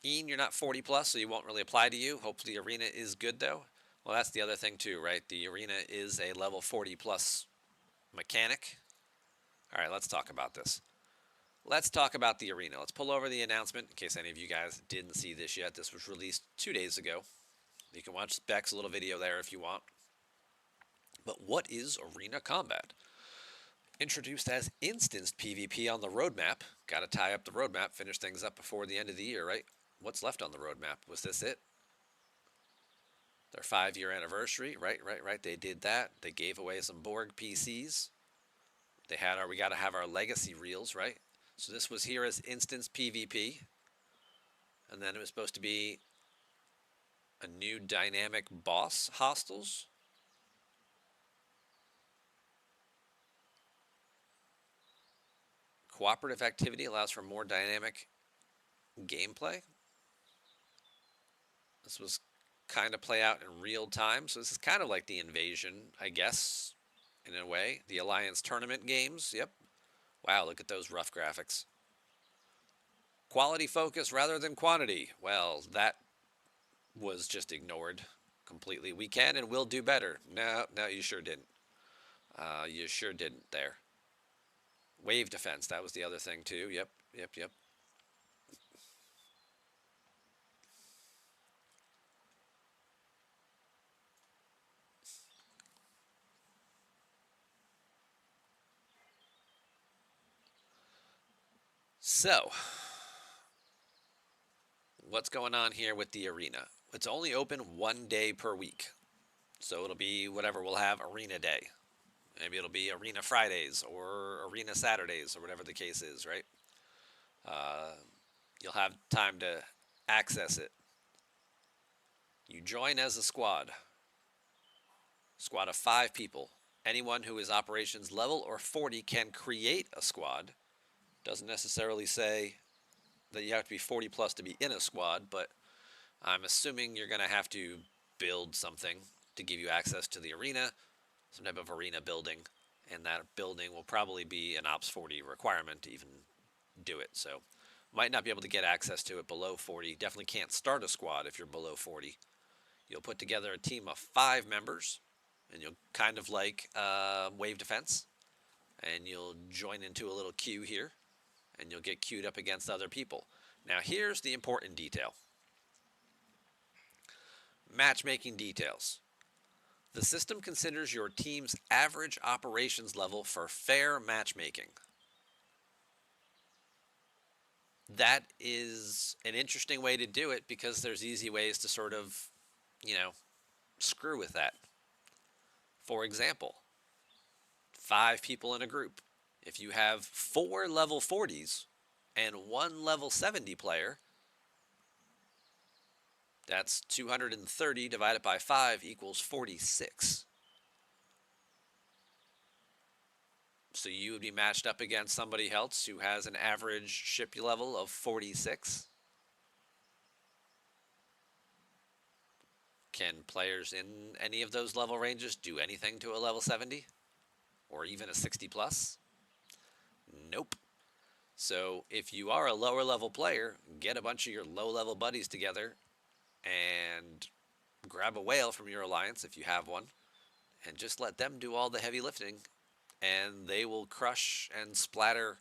Ian, you're not 40 plus, so you won't really apply to you. Hopefully, Arena is good though. Well, that's the other thing too, right? The Arena is a level 40 plus mechanic. All right, let's talk about this. Let's talk about the Arena. Let's pull over the announcement in case any of you guys didn't see this yet. This was released 2 days ago. You can watch Beck's little video there if you want. But what is Arena Combat? Introduced as instanced PvP on the roadmap. Got to tie up the roadmap, finish things up before the end of the year, right? What's left on the roadmap? Was this it? Their 5-year anniversary, right. They did that. They gave away some Borg PCs. They had we got to have our legacy reels, right? So this was here as instance PvP, and then it was supposed to be a new dynamic boss hostels. Cooperative activity allows for more dynamic gameplay. This was kind of play out in real time, so this is kind of like the Invasion, I guess, in a way. The Alliance Tournament games, yep. Wow, look at those rough graphics. Quality focus rather than quantity. Well, that was just ignored completely. We can and will do better. No, you sure didn't. You sure didn't there. Wave defense, that was the other thing too. Yep. So, what's going on here with the arena? It's only open 1 day per week. So it'll be whatever we'll have Arena Day. Maybe it'll be Arena Fridays or Arena Saturdays or whatever the case is, right? Uh, you'll have time to access it. You join as a squad. Squad of 5 people. Anyone who is operations level or 40 can create a squad. Doesn't necessarily say that you have to be 40 plus to be in a squad, but I'm assuming you're going to have to build something to give you access to the arena, some type of arena building, and that building will probably be an Ops 40 requirement to even do it. So might not be able to get access to it below 40. Definitely can't start a squad if you're below 40. You'll put together a team of 5 members, and you'll kind of like wave defense, and you'll join into a little queue here, and you'll get queued up against other people. Now here's the important detail. Matchmaking details. The system considers your team's average operations level for fair matchmaking. That is an interesting way to do it because there's easy ways to sort of, screw with that. For example, 5 people in a group. If you have 4 level 40s and 1 level 70 player, that's 230 divided by 5 equals 46. So you would be matched up against somebody else who has an average ship level of 46. Can players in any of those level ranges do anything to a level 70? Or even a 60 plus? Nope. So if you are a lower level player, get a bunch of your low level buddies together and grab a whale from your alliance if you have one, and just let them do all the heavy lifting, and they will crush and splatter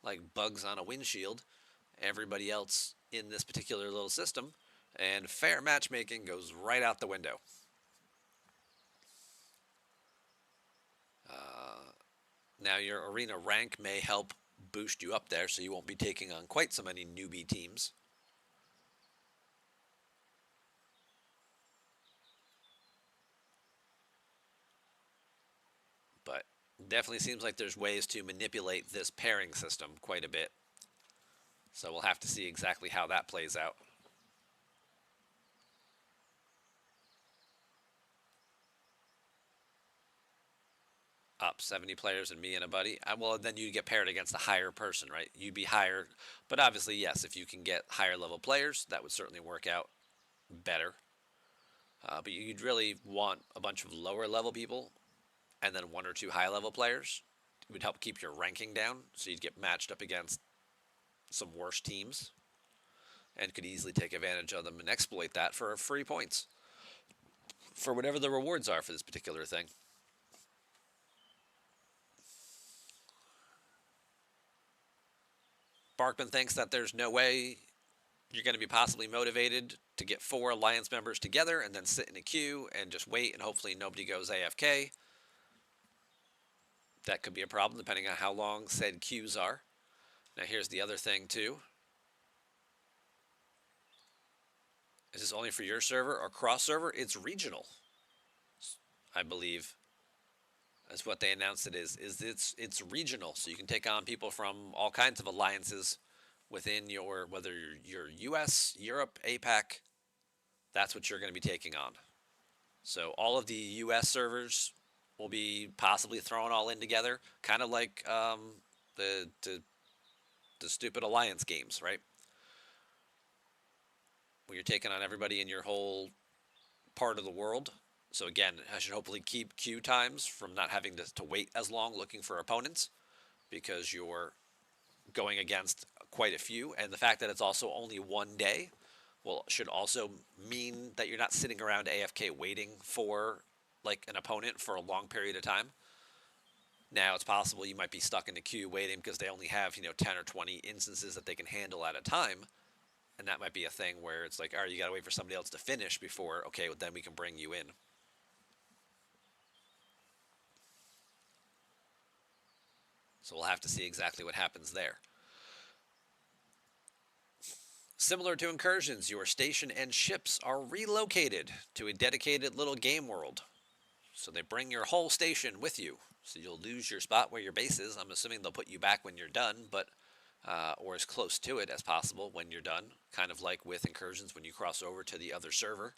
like bugs on a windshield everybody else in this particular little system, and fair matchmaking goes right out the window. Now your arena rank may help boost you up there so you won't be taking on quite so many newbie teams. But definitely seems like there's ways to manipulate this pairing system quite a bit. So we'll have to see exactly how that plays out. Up 70 players and me and a buddy. Well, then you get paired against a higher person, right? You'd be higher. But obviously, yes, if you can get higher level players, that would certainly work out better. But you'd really want a bunch of lower level people and then 1 or 2 high level players. It would help keep your ranking down so you'd get matched up against some worse teams. and could easily take advantage of them and exploit that for free points for whatever the rewards are for this particular thing. Barkman thinks that there's no way you're going to be possibly motivated to get 4 Alliance members together and then sit in a queue and just wait and hopefully nobody goes AFK. That could be a problem depending on how long said queues are. Now here's the other thing too. Is this only for your server or cross server? It's regional, I believe. That's what they announced it is it's regional, so you can take on people from all kinds of alliances within your, whether you're US, Europe, APAC, that's what you're going to be taking on. So all of the US servers will be possibly thrown all in together, kind of like the, the the stupid alliance games, right? Where you're taking on everybody in your whole part of the world. So again, I should hopefully keep queue times from not having to wait as long looking for opponents, because you're going against quite a few, and the fact that it's also only one day should also mean that you're not sitting around AFK waiting for like an opponent for a long period of time. Now it's possible you might be stuck in the queue waiting because they only have 10 or 20 instances that they can handle at a time, and that might be a thing where it's like, all right, you gotta wait for somebody else to finish before, okay, well, then we can bring you in. So we'll have to see exactly what happens there. Similar to incursions, your station and ships are relocated to a dedicated little game world. So they bring your whole station with you. So you'll lose your spot where your base is. I'm assuming they'll put you back when you're done, but or as close to it as possible when you're done. Kind of like with incursions when you cross over to the other server.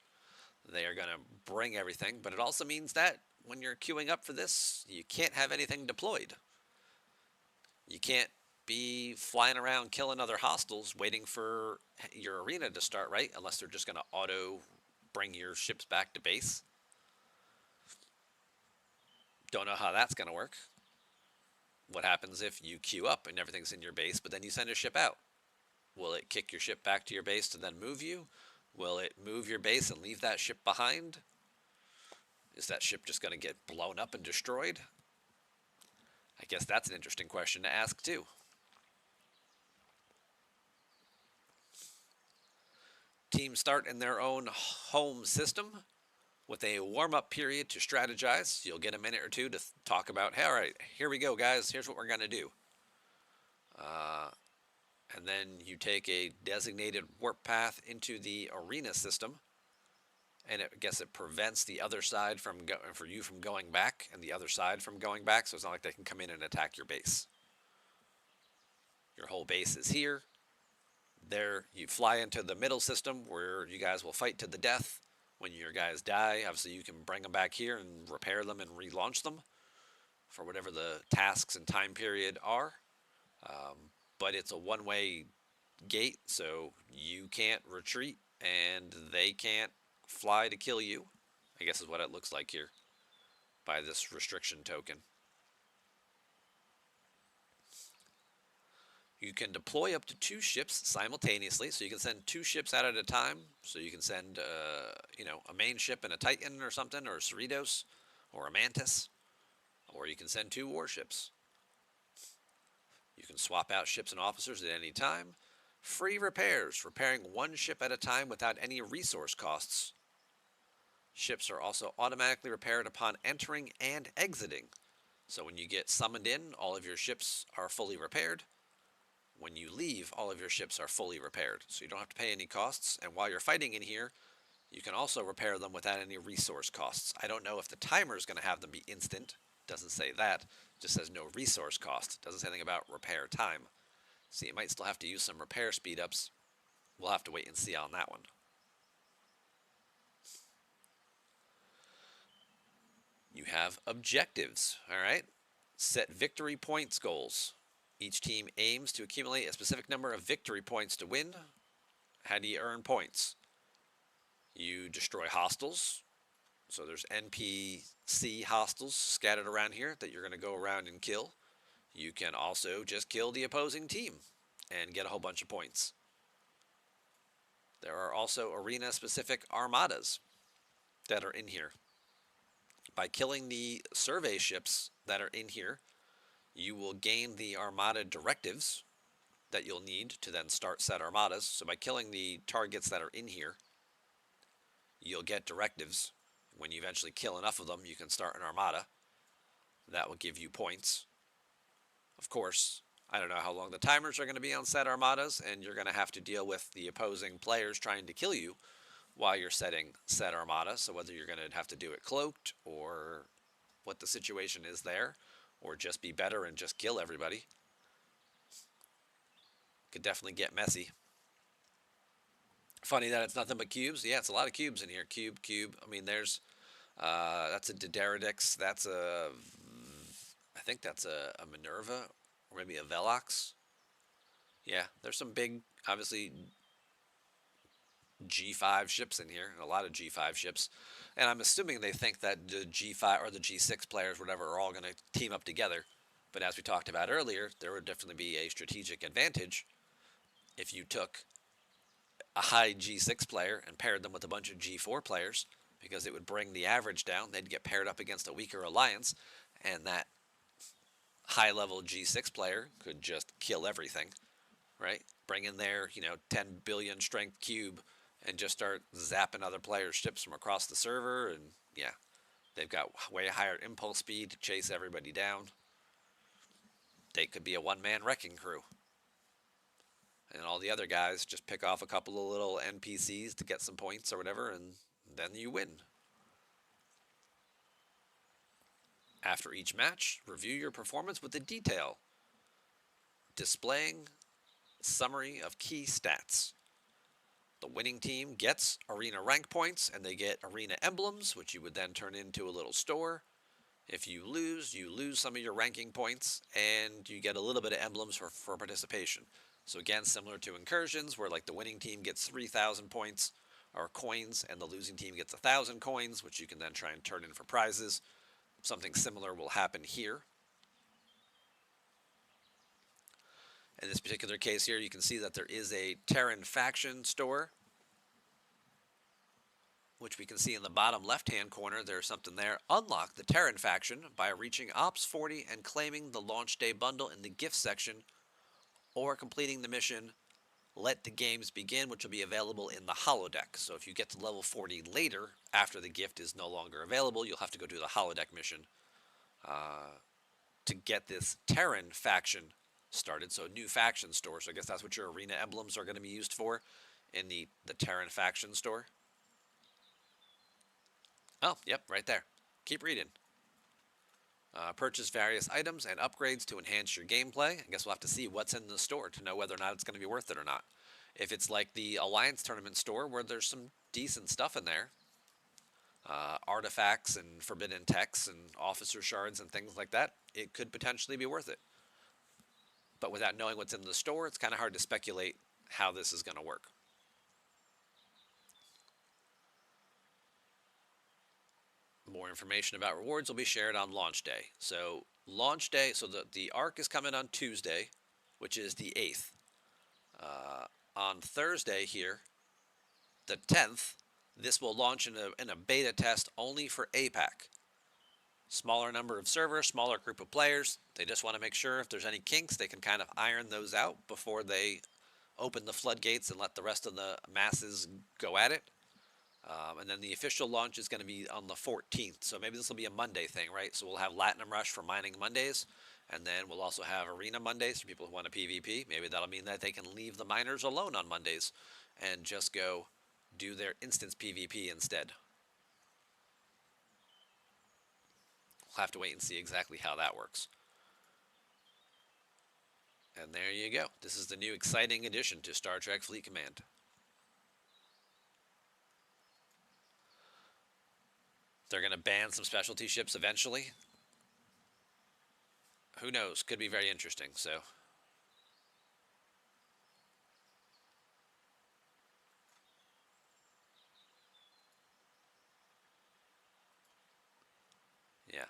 They are going to bring everything, but it also means that when you're queuing up for this, you can't have anything deployed. You can't be flying around killing other hostiles waiting for your arena to start, right? Unless they're just going to auto bring your ships back to base. Don't know how that's going to work. What happens if you queue up and everything's in your base, but then you send a ship out? Will it kick your ship back to your base to then move you? Will it move your base and leave that ship behind? Is that ship just going to get blown up and destroyed? I guess that's an interesting question to ask too. Teams start in their own home system with a warm-up period to strategize. You'll get a minute or two to talk about, hey, all right, here we go, guys. Here's what we're going to do. And then you take a designated warp path into the arena system, and I guess it prevents the other side from for you from going back and the other side from going back, so it's not like they can come in and attack your base. Your whole base is here. There, you fly into the middle system where you guys will fight to the death. When your guys die, obviously you can bring them back here and repair them and relaunch them for whatever the tasks and time period are. But it's a one-way gate, so you can't retreat and they can't fly to kill you, I guess is what it looks like here by this restriction token. You can deploy up to 2 ships simultaneously, so you can send 2 ships out at a time. So you can send, a main ship and a Titan or something, or a Cerritos, or a Mantis, or you can send 2 warships. You can swap out ships and officers at any time. Free repairs, repairing 1 ship at a time without any resource costs. Ships are also automatically repaired upon entering and exiting. So when you get summoned in, all of your ships are fully repaired. When you leave, all of your ships are fully repaired, so you don't have to pay any costs. And while you're fighting in here, you can also repair them without any resource costs. I don't know if the timer is going to have them be instant. Doesn't say that. Just says no resource cost. Doesn't say anything about repair time. So you might still have to use some repair speed ups. We'll have to wait and see on that one. You have objectives, all right? Set victory points goals. Each team aims to accumulate a specific number of victory points to win. How do you earn points? You destroy hostiles. So there's NPC hostiles scattered around here that you're going to go around and kill. You can also just kill the opposing team and get a whole bunch of points. There are also arena-specific armadas that are in here. By killing the survey ships that are in here, you will gain the armada directives that you'll need to then start said armadas. So by killing the targets that are in here, you'll get directives. When you eventually kill enough of them, you can start an armada. That will give you points. Of course, I don't know how long the timers are going to be on said armadas, and you're going to have to deal with the opposing players trying to kill you while you're setting said armada. So whether you're going to have to do it cloaked, or what the situation is there, or just be better and just kill everybody, could definitely get messy. Funny that it's nothing but cubes. Yeah, it's a lot of cubes in here. Cube. I mean, there's that's a Dideradix. That's a, I think that's a Minerva, or maybe a Velox. Yeah, there's some big, obviously G5 ships in here, a lot of G5 ships. And I'm assuming they think that the G5 or the G6 players, whatever, are all going to team up together. But as we talked about earlier, there would definitely be a strategic advantage if you took a high G6 player and paired them with a bunch of G4 players, because it would bring the average down. They'd get paired up against a weaker alliance, and that high-level G6 player could just kill everything, right? Bring in their, 10 billion strength cube and just start zapping other players' ships from across the server, and yeah, they've got way higher impulse speed to chase everybody down. They could be a one-man wrecking crew. And all the other guys just pick off a couple of little NPCs to get some points or whatever, and then you win. After each match, review your performance with the detail, displaying summary of key stats. The winning team gets arena rank points, and they get arena emblems, which you would then turn into a little store. If you lose some of your ranking points, and you get a little bit of emblems for participation. So again, similar to incursions, where like the winning team gets 3,000 points or coins, and the losing team gets 1,000 coins, which you can then try and turn in for prizes. Something similar will happen here. In this particular case here, you can see that there is a Terran faction store, which we can see in the bottom left-hand corner. There's something there. Unlock the Terran faction by reaching Ops 40 and claiming the launch day bundle in the gift section, or completing the mission Let the Games Begin, which will be available in the holodeck. So if you get to level 40 later, after the gift is no longer available, you'll have to go do the holodeck mission to get this Terran faction started. So a new faction store. So I guess that's what your arena emblems are going to be used for in the Terran faction store. Oh, yep, right there. Keep reading. Purchase various items and upgrades to enhance your gameplay. I guess we'll have to see what's in the store to know whether or not it's going to be worth it or not. If it's like the Alliance Tournament store, where there's some decent stuff in there, artifacts and forbidden texts and officer shards and things like that, it could potentially be worth it. But without knowing what's in the store, it's kind of hard to speculate how this is going to work. More information about rewards will be shared on launch day. So launch day, so the ARC is coming on Tuesday, which is the 8th. On Thursday here, the 10th, this will launch in a beta test only for APAC. Smaller number of servers, smaller group of players. They just want to make sure if there's any kinks, they can kind of iron those out before they open the floodgates and let the rest of the masses go at it. And then the official launch is going to be on the 14th. So maybe this will be a Monday thing, right? So we'll have Latinum Rush for mining Mondays. And then we'll also have Arena Mondays for people who want to PvP. Maybe that'll mean that they can leave the miners alone on Mondays and just go do their instance PvP instead. We'll have to wait and see exactly how that works. And there you go. This is the new exciting addition to Star Trek Fleet Command. They're going to ban some specialty ships eventually. Who knows? Could be very interesting. So, yeah.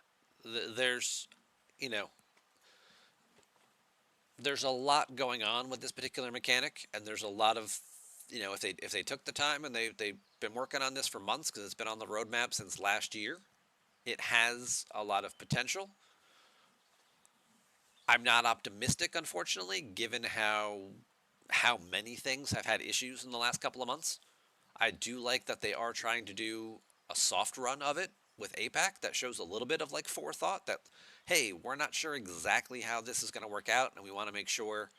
There's, there's a lot going on with this particular mechanic, and there's a lot of, if they took the time and they've been working on this for months because it's been on the roadmap since last year, it has a lot of potential. I'm not optimistic, unfortunately, given how many things have had issues in the last couple of months. I do like that they are trying to do a soft run of it with APAC that shows a little bit of like forethought that, hey, we're not sure exactly how this is going to work out, and we want to make sure,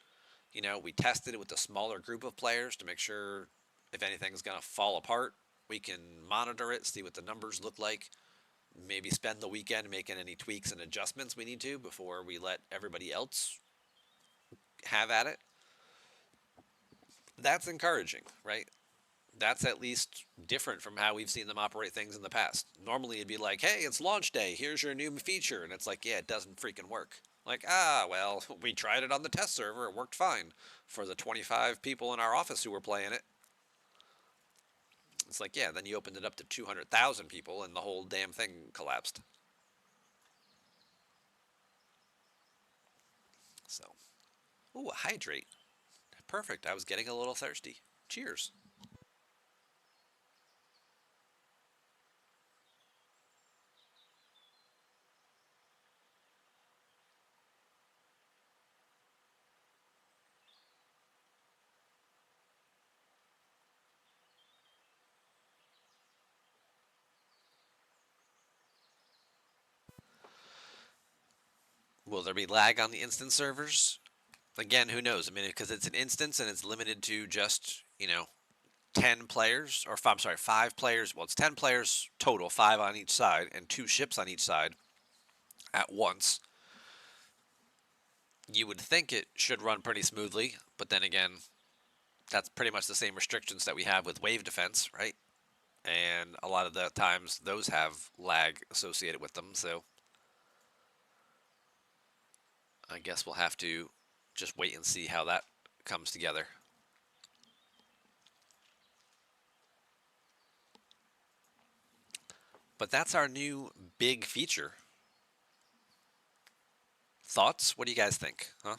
we tested it with a smaller group of players to make sure if anything's going to fall apart, we can monitor it, see what the numbers look like, maybe spend the weekend making any tweaks and adjustments we need to before we let everybody else have at it. That's encouraging, right? That's at least different from how we've seen them operate things in the past. Normally it'd be like, hey, it's launch day, here's your new feature. And it's like, yeah, it doesn't freaking work. Like, well, we tried it on the test server, it worked fine for the 25 people in our office who were playing it. It's like, yeah, then you opened it up to 200,000 people and the whole damn thing collapsed. So, ooh, hydrate. Perfect. I was getting a little thirsty. Cheers. Will there be lag on the instance servers? Again, who knows? I mean, because it's an instance and it's limited to just, 10 players, or I'm sorry, 5 players. Well, it's 10 players total, 5 on each side, and 2 ships on each side at once. You would think it should run pretty smoothly, but then again, that's pretty much the same restrictions that we have with wave defense, right? And a lot of the times those have lag associated with them, so I guess we'll have to just wait and see how that comes together. But that's our new big feature. Thoughts? What do you guys think? Huh?